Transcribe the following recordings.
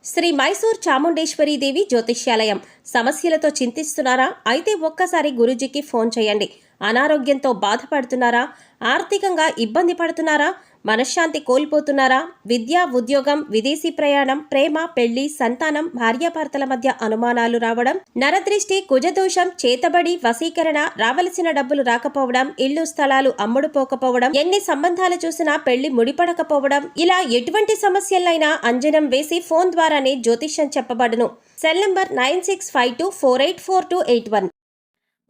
శ్రీ మైసూర్ చాముండేశ్వరి దేవి జ్యోతిష్యాలయం. సమస్యలతో చింతిస్తున్నారా? అయితే ఒక్కసారి గురూజీకి ఫోన్ చేయండి. అనారోగ్యంతో బాధపడుతున్నారా? ఆర్థికంగా ఇబ్బంది పడుతున్నారా? మనశ్శాంతి కోల్పోతున్నారా? విద్య, ఉద్యోగం, విదేశీ ప్రయాణం, ప్రేమ, పెళ్లి, సంతానం, భార్యాభర్తల మధ్య అనుమానాలు రావడం, నరదృష్టి, కుజదోషం, చేతబడి, వశీకరణ, రావలసిన డబ్బులు రాకపోవడం, ఇల్లు స్థలాలు అమ్ముడుపోకపోవడం, ఎన్ని సంబంధాలు చూసినా పెళ్లి ముడిపడకపోవడం, ఇలా ఎటువంటి సమస్యలైనా అంజనం వేసి ఫోన్ ద్వారానే జ్యోతిష్యం చెప్పబడును. Cell number 9652484281.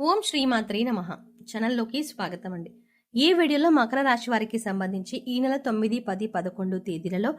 ఓం శ్రీమాత్రే నమః. ఛానల్లోకి స్వాగతం అండి. ఈ వీడియోలో మకర రాశి వారికి సంబంధించి ఈ నెల 9, 10, 11 తేదీలలో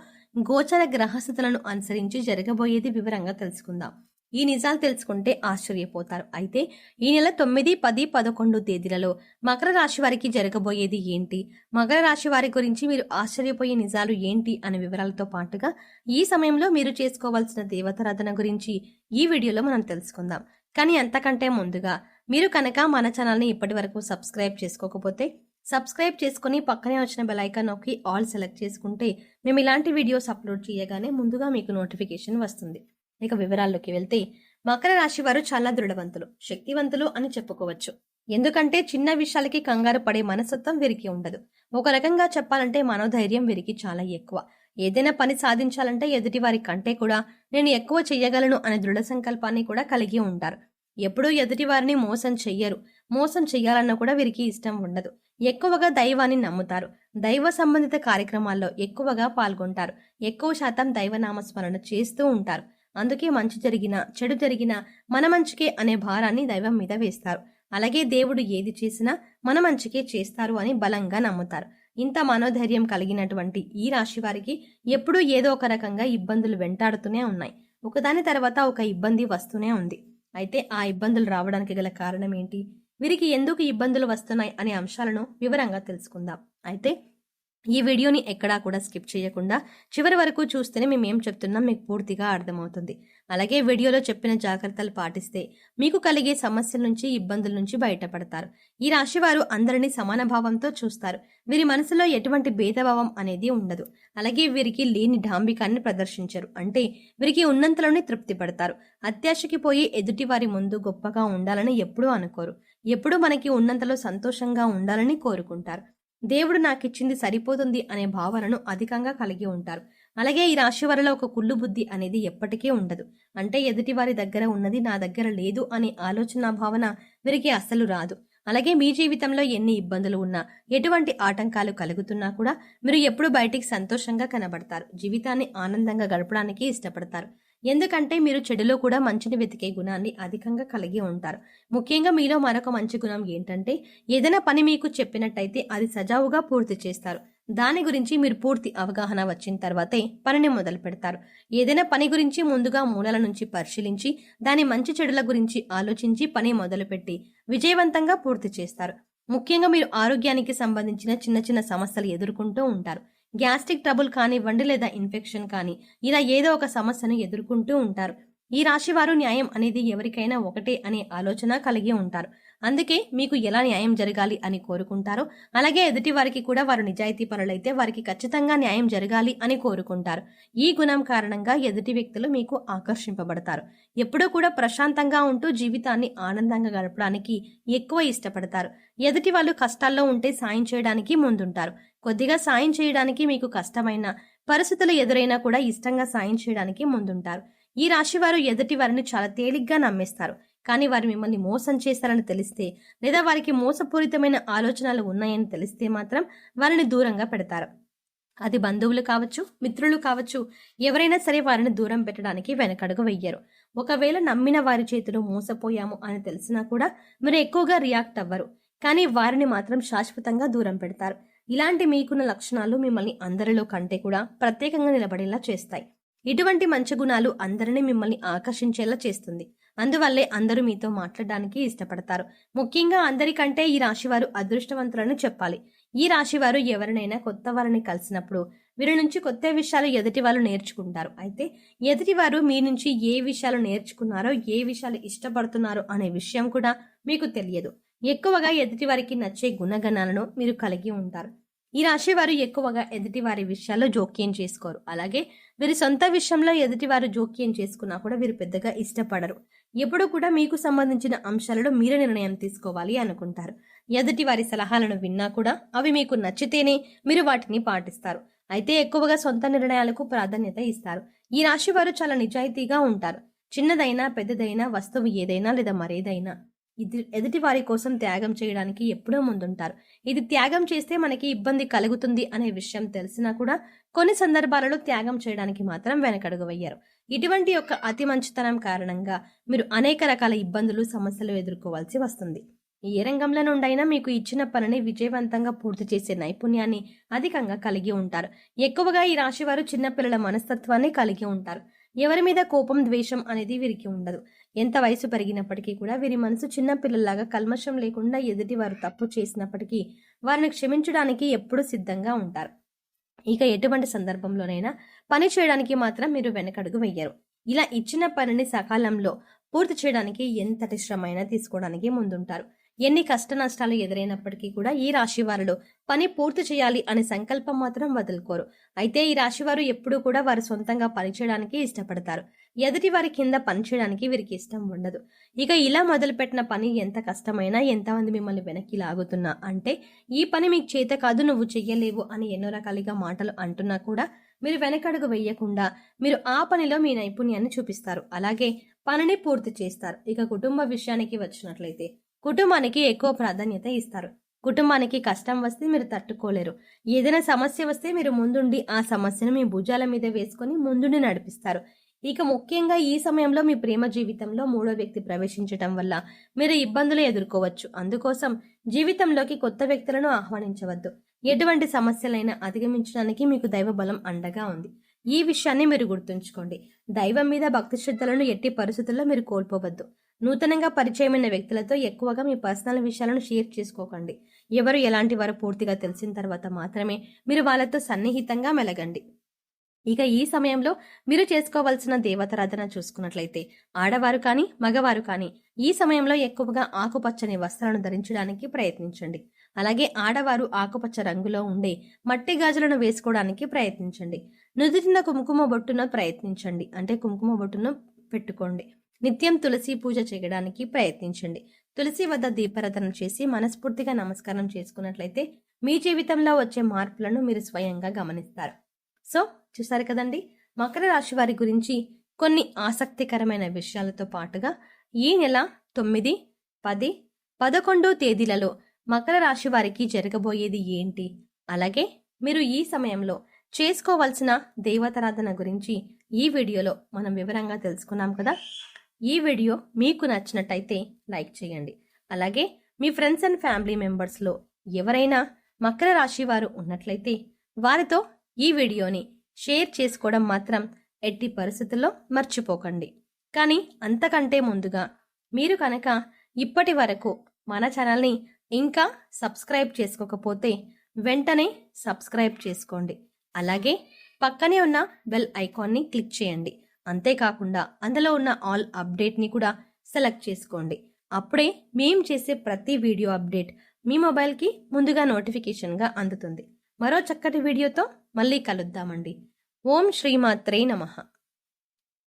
గోచర గ్రహస్థితులను అనుసరించి జరగబోయేది వివరంగా తెలుసుకుందాం. ఈ నిజాలు తెలుసుకుంటే ఆశ్చర్యపోతారు. అయితే ఈ నెల 9, 10, 11 తేదీలలో మకర రాశి వారికి జరగబోయేది ఏంటి, మకర రాశి వారి గురించి మీరు ఆశ్చర్యపోయే నిజాలు ఏంటి అనే వివరాలతో పాటుగా ఈ సమయంలో మీరు చేసుకోవాల్సిన దేవతారాధన గురించి ఈ వీడియోలో మనం తెలుసుకుందాం. కానీ అంతకంటే ముందుగా మీరు కనుక మన ఛానల్ని ఇప్పటి వరకు సబ్స్క్రైబ్ చేసుకోకపోతే సబ్స్క్రైబ్ చేసుకుని పక్కనే వచ్చిన బెల్ ఐకాన్ నొక్కి ఆల్ సెలెక్ట్ చేసుకుంటే మేము ఇలాంటి వీడియోస్ అప్లోడ్ చేయగానే ముందుగా మీకు నోటిఫికేషన్ వస్తుంది. ఇక వివరాల్లోకి వెళ్తే మకర రాశి వారు చాలా దృఢవంతులు, శక్తివంతులు అని చెప్పుకోవచ్చు. ఎందుకంటే చిన్న విషయాలకి కంగారు పడే మనస్తత్వం వీరికి ఉండదు. ఒక రకంగా చెప్పాలంటే మనోధైర్యం వీరికి చాలా ఎక్కువ. ఏదైనా పని సాధించాలంటే ఎదుటి వారి కంటే కూడా నేను ఎక్కువ చెయ్యగలను అనే దృఢ సంకల్పాన్ని కూడా కలిగి ఉంటారు. ఎప్పుడూ ఎదుటి వారిని మోసం చెయ్యరు. మోసం చెయ్యాలన్నా కూడా వీరికి ఇష్టం ఉండదు. ఎక్కువగా దైవాన్ని నమ్ముతారు. దైవ సంబంధిత కార్యక్రమాల్లో ఎక్కువగా పాల్గొంటారు. ఎక్కువ శాతం దైవనామస్మరణ చేస్తూ ఉంటారు. అందుకే మంచి జరిగినా చెడు జరిగినా మన మంచికే అనే భారాన్ని దైవం మీద వేస్తారు. అలాగే దేవుడు ఏది చేసినా మన మంచికే చేస్తారు అని బలంగా నమ్ముతారు. ఇంత మనోధైర్యం కలిగినటువంటి ఈ రాశి వారికి ఎప్పుడూ ఏదో ఒక రకంగా ఇబ్బందులు వెంటాడుతూనే ఉన్నాయి. ఒకదాని తర్వాత ఒక ఇబ్బంది వస్తూనే ఉంది. అయితే ఆ ఇబ్బందులు రావడానికి గల కారణం ఏంటి, వీరికి ఎందుకు ఇబ్బందులు వస్తున్నాయి అనే అంశాలను వివరంగా తెలుసుకుందాం. అయితే ఈ వీడియోని ఎక్కడా కూడా స్కిప్ చేయకుండా చివరి వరకు చూస్తేనే మేము ఏం చెప్తున్నాం మీకు పూర్తిగా అర్థమవుతుంది. అలాగే వీడియోలో చెప్పిన జాగ్రత్తలు పాటిస్తే మీకు కలిగే సమస్యల నుంచి, ఇబ్బందుల నుంచి బయటపడతారు. ఈ రాశి వారు అందరినీ సమాన భావంతో చూస్తారు. వీరి మనసులో ఎటువంటి భేదభావం అనేది ఉండదు. అలాగే వీరికి లేని డాంబికాన్ని ప్రదర్శించరు. అంటే వీరికి ఉన్నంతలోనే తృప్తి పడతారు. అత్యాశకి పోయి ఎదుటి వారి ముందు గొప్పగా ఉండాలని ఎప్పుడూ అనుకోరు. ఎప్పుడూ మనకి ఉన్నంతలో సంతోషంగా ఉండాలని కోరుకుంటారు. దేవుడు నాకిచ్చింది సరిపోతుంది అనే భావనను అధికంగా కలిగి ఉంటారు. అలాగే ఈ రాశి వారిలో ఒక కుళ్ళు బుద్ధి అనేది ఎప్పటికీ ఉండదు. అంటే ఎదుటి వారి దగ్గర ఉన్నది నా దగ్గర లేదు అనే ఆలోచన భావన వీరికి అస్సలు రాదు. అలాగే మీ జీవితంలో ఎన్ని ఇబ్బందులు ఉన్నా, ఎటువంటి ఆటంకాలు కలుగుతున్నా కూడా మీరు ఎప్పుడు బయటికి సంతోషంగా కనబడతారు. జీవితాన్ని ఆనందంగా గడపడానికి ఇష్టపడతారు. ఎందుకంటే మీరు చెడులో కూడా మంచిని వెతికే గుణాన్ని అధికంగా కలిగి ఉంటారు. ముఖ్యంగా మీలో మరొక మంచి గుణం ఏంటంటే ఏదైనా పని మీకు చెప్పినట్టయితే అది సజావుగా పూర్తి చేస్తారు. దాని గురించి మీరు పూర్తి అవగాహన వచ్చిన తర్వాతే పనిని మొదలు పెడతారు. ఏదైనా పని గురించి ముందుగా మూలాల నుంచి పరిశీలించి దాని మంచి చెడుల గురించి ఆలోచించి పని మొదలుపెట్టి విజయవంతంగా పూర్తి చేస్తారు. ముఖ్యంగా మీరు ఆరోగ్యానికి సంబంధించిన చిన్న చిన్న సమస్యలు ఎదుర్కొంటూ ఉంటారు. గ్యాస్ట్రిక్ ట్రబుల్ కానివ్వండి, లేదా ఇన్ఫెక్షన్ కానీ, ఇలా ఏదో ఒక సమస్యను ఎదుర్కొంటూ ఉంటారు. ఈ రాశి వారు న్యాయం అనేది ఎవరికైనా ఒకటే అనే ఆలోచన కలిగి ఉంటారు. అందుకే మీకు ఎలా న్యాయం జరగాలి అని కోరుకుంటారో అలాగే ఎదుటి వారికి కూడా వారు నిజాయితీ పరులైతే వారికి ఖచ్చితంగా న్యాయం జరగాలి అని కోరుకుంటారు. ఈ గుణం కారణంగా ఎదుటి వ్యక్తులు మీకు ఆకర్షింపబడతారు. ఎప్పుడూ కూడా ప్రశాంతంగా ఉంటూ జీవితాన్ని ఆనందంగా గడపడానికి ఎక్కువ ఇష్టపడతారు. ఎదుటి వాళ్ళు కష్టాల్లో ఉంటే సాయం చేయడానికి ముందుంటారు. కొద్దిగా సాయం చేయడానికి మీకు కష్టమైన పరిస్థితులు ఎదురైనా కూడా ఇష్టంగా సాయం చేయడానికి ముందుంటారు. ఈ రాశి వారు ఎదుటి వారిని చాలా తేలిగ్గా నమ్మేస్తారు. కానీ వారు మిమ్మల్ని మోసం చేశారని తెలిస్తే, లేదా వారికి మోసపూరితమైన ఆలోచనలు ఉన్నాయని తెలిస్తే మాత్రం వారిని దూరంగా పెడతారు. అది బంధువులు కావచ్చు, మిత్రులు కావచ్చు, ఎవరైనా సరే వారిని దూరం పెట్టడానికి వెనకడుగు వెయ్యరు. ఒకవేళ నమ్మిన వారి చేతిలో మోసపోయాము అని తెలిసినా కూడా మీరు ఎక్కువగా రియాక్ట్ అవ్వరు. కానీ వారిని మాత్రం శాశ్వతంగా దూరం పెడతారు. ఇలాంటి మీకున్న లక్షణాలు మిమ్మల్ని అందరిలో కంటే కూడా ప్రత్యేకంగా నిలబడేలా చేస్తాయి. ఇటువంటి మంచి గుణాలు అందరినీ మిమ్మల్ని ఆకర్షించేలా చేస్తుంది. అందువల్లే అందరూ మీతో మాట్లాడడానికి ఇష్టపడతారు. ముఖ్యంగా అందరికంటే ఈ రాశివారు అదృష్టవంతులని చెప్పాలి. ఈ రాశివారు ఎవరినైనా కొత్త వారిని కలిసినప్పుడు వీరి నుంచి కొత్త విషయాలు ఎదుటి వాళ్ళు నేర్చుకుంటారు. అయితే ఎదుటివారు మీ నుంచి ఏ విషయాలు నేర్చుకున్నారో, ఏ విషయాలు ఇష్టపడుతున్నారో అనే విషయం కూడా మీకు తెలియదు. ఎక్కువగా ఎదుటి వారికి నచ్చే గుణగణాలను మీరు కలిగి ఉంటారు. ఈ రాశి వారు ఎక్కువగా ఎదుటి వారి విషయాల్లో జోక్యం చేసుకోరు. అలాగే వీరి సొంత విషయంలో ఎదుటివారు జోక్యం చేసుకున్నా కూడా వీరు పెద్దగా ఇష్టపడరు. ఎప్పుడు కూడా మీకు సంబంధించిన అంశాలలో మీరే నిర్ణయం తీసుకోవాలి అనుకుంటారు. ఎదుటి వారి సలహాలను విన్నా కూడా అవి మీకు నచ్చితేనే మీరు వాటిని పాటిస్తారు. అయితే ఎక్కువగా సొంత నిర్ణయాలకు ప్రాధాన్యత ఇస్తారు. ఈ రాశి వారు చాలా నిజాయితీగా ఉంటారు. చిన్నదైనా పెద్దదైనా వస్తువు ఏదైనా లేదా మరేదైనా ఎదుటి వారి కోసం త్యాగం చేయడానికి ఎప్పుడూ ముందుంటారు. ఇది త్యాగం చేస్తే మనకి ఇబ్బంది కలుగుతుంది అనే విషయం తెలిసినా కూడా కొన్ని సందర్భాలలో త్యాగం చేయడానికి మాత్రం వెనకడుగు వేయరు. ఇటువంటి యొక్క అతి మంచితనం కారణంగా మీరు అనేక రకాల ఇబ్బందులు సమస్యలు ఎదుర్కోవాల్సి వస్తుంది. ఏ రంగంలో నుండైనా మీకు ఇచ్చిన పనిని విజయవంతంగా పూర్తి చేసే నైపుణ్యాన్ని అధికంగా కలిగి ఉంటారు. ఎక్కువగా ఈ రాశి వారు చిన్నపిల్లల మనస్తత్వాన్ని కలిగి ఉంటారు. ఎవరి మీద కోపం ద్వేషం అనేది వీరికి ఉండదు. ఎంత వయసు పెరిగినప్పటికీ కూడా వీరి మనసు చిన్నపిల్లలాగా కల్మషం లేకుండా ఎదుటి వారు తప్పు చేసినప్పటికీ వారిని క్షమించడానికి ఎప్పుడూ సిద్ధంగా ఉంటారు. ఇక ఎటువంటి సందర్భంలోనైనా పని చేయడానికి మాత్రం మీరు వెనకడుగు వెయ్యరు. ఇలా ఇచ్చిన పనిని సకాలంలో పూర్తి చేయడానికి ఎంతటి శ్రమైనా తీసుకోవడానికి ముందుంటారు. ఎన్ని కష్ట నష్టాలు ఎదురైనప్పటికీ కూడా ఈ రాశి వారిలో పని పూర్తి చేయాలి అనే సంకల్పం మాత్రం వదులుకోరు. అయితే ఈ రాశి వారు ఎప్పుడూ కూడా వారు సొంతంగా పనిచేయడానికి ఇష్టపడతారు. ఎదుటి వారి కింద పనిచేయడానికి వీరికి ఇష్టం ఉండదు. ఇక ఇలా మొదలుపెట్టిన పని ఎంత కష్టమైనా, ఎంతమంది మిమ్మల్ని వెనక్కి లాగుతున్నా, అంటే ఈ పని మీకు చేత కాదు, నువ్వు చెయ్యలేవు అని ఎన్నో రకాలుగా మాటలు అంటున్నా కూడా మీరు వెనకడుగు వెయ్యకుండా మీరు ఆ పనిలో మీ నైపుణ్యాన్ని చూపిస్తారు. అలాగే పనిని పూర్తి చేస్తారు. ఇక కుటుంబ విషయానికి వచ్చినట్లయితే కుటుంబానికి ఎక్కువ ప్రాధాన్యత ఇస్తారు. కుటుంబానికి కష్టం వస్తే మీరు తట్టుకోలేరు. ఏదైనా సమస్య వస్తే మీరు ముందుండి ఆ సమస్యను మీ భుజాల మీద వేసుకొని ముందుండి నడిపిస్తారు. ఇక ముఖ్యంగా ఈ సమయంలో మీ ప్రేమ జీవితంలో మూడో వ్యక్తి ప్రవేశించడం వల్ల మీరు ఇబ్బందులు ఎదుర్కోవచ్చు. అందుకోసం జీవితంలోకి కొత్త వ్యక్తులను ఆహ్వానించవద్దు. ఎటువంటి సమస్యలైనా అధిగమించడానికి మీకు దైవ బలం అండగా ఉంది. ఈ విషయాన్ని మీరు గుర్తుంచుకోండి. దైవం మీద భక్తి శ్రద్ధలను ఎట్టి పరిస్థితుల్లో మీరు కోల్పోవద్దు. నూతనంగా పరిచయమైన వ్యక్తులతో ఎక్కువగా మీ పర్సనల్ విషయాలను షేర్ చేసుకోకండి. ఎవరు ఎలాంటి వారు పూర్తిగా తెలిసిన తర్వాత మాత్రమే మీరు వాళ్ళతో సన్నిహితంగా మెలగండి. ఇక ఈ సమయంలో మీరు చేసుకోవాల్సిన దేవతారాధన చూసుకున్నట్లయితే ఆడవారు కానీ మగవారు కానీ ఈ సమయంలో ఎక్కువగా ఆకుపచ్చని వస్త్రాలను ధరించడానికి ప్రయత్నించండి. అలాగే ఆడవారు ఆకుపచ్చ రంగులో ఉండే మట్టి గాజులను వేసుకోవడానికి ప్రయత్నించండి. నుదుటిన కుంకుమ బొట్టును ప్రయత్నించండి, అంటే కుంకుమ బొట్టును పెట్టుకోండి. నిత్యం తులసి పూజ చేయడానికి ప్రయత్నించండి. తులసి వద్ద దీపారాధన చేసి మనస్ఫూర్తిగా నమస్కారం చేసుకున్నట్లయితే మీ జీవితంలో వచ్చే మార్పులను మీరు స్వయంగా గమనిస్తారు. సో చూసారు కదండి, మకర రాశి వారి గురించి కొన్ని ఆసక్తికరమైన విషయాలతో పాటుగా ఈ నెల 9, 10, 11 తేదీలలో మకర రాశి వారికి జరగబోయేది ఏంటి, అలాగే మీరు ఈ సమయంలో చేసుకోవాల్సిన దేవతారాధన గురించి ఈ వీడియోలో మనం వివరంగా తెలుసుకున్నాం కదా. ఈ వీడియో మీకు నచ్చినట్టయితే లైక్ చేయండి. అలాగే మీ ఫ్రెండ్స్ అండ్ ఫ్యామిలీ మెంబర్స్లో ఎవరైనా మకర రాశి వారు ఉన్నట్లయితే వారితో ఈ వీడియోని షేర్ చేసుకోవడం మాత్రం ఎట్టి పరిస్థితుల్లో మర్చిపోకండి. కానీ అంతకంటే ముందుగా మీరు కనుక ఇప్పటి వరకు మన ఛానల్ని ఇంకా సబ్స్క్రైబ్ చేసుకోకపోతే వెంటనే సబ్స్క్రైబ్ చేసుకోండి. అలాగే పక్కనే ఉన్న బెల్ ఐకాన్ని క్లిక్ చేయండి. అంతేకాకుండా అందులో ఉన్న ఆల్ అప్డేట్ని కూడా సెలెక్ట్ చేసుకోండి. అప్పుడే మేం చేసే ప్రతి వీడియో అప్డేట్ మీ మొబైల్కి ముందుగా నోటిఫికేషన్గా అందుతుంది. మరో చక్కటి వీడియోతో మళ్ళీ కలుద్దామండి. ఓం శ్రీమాత్రే నమః.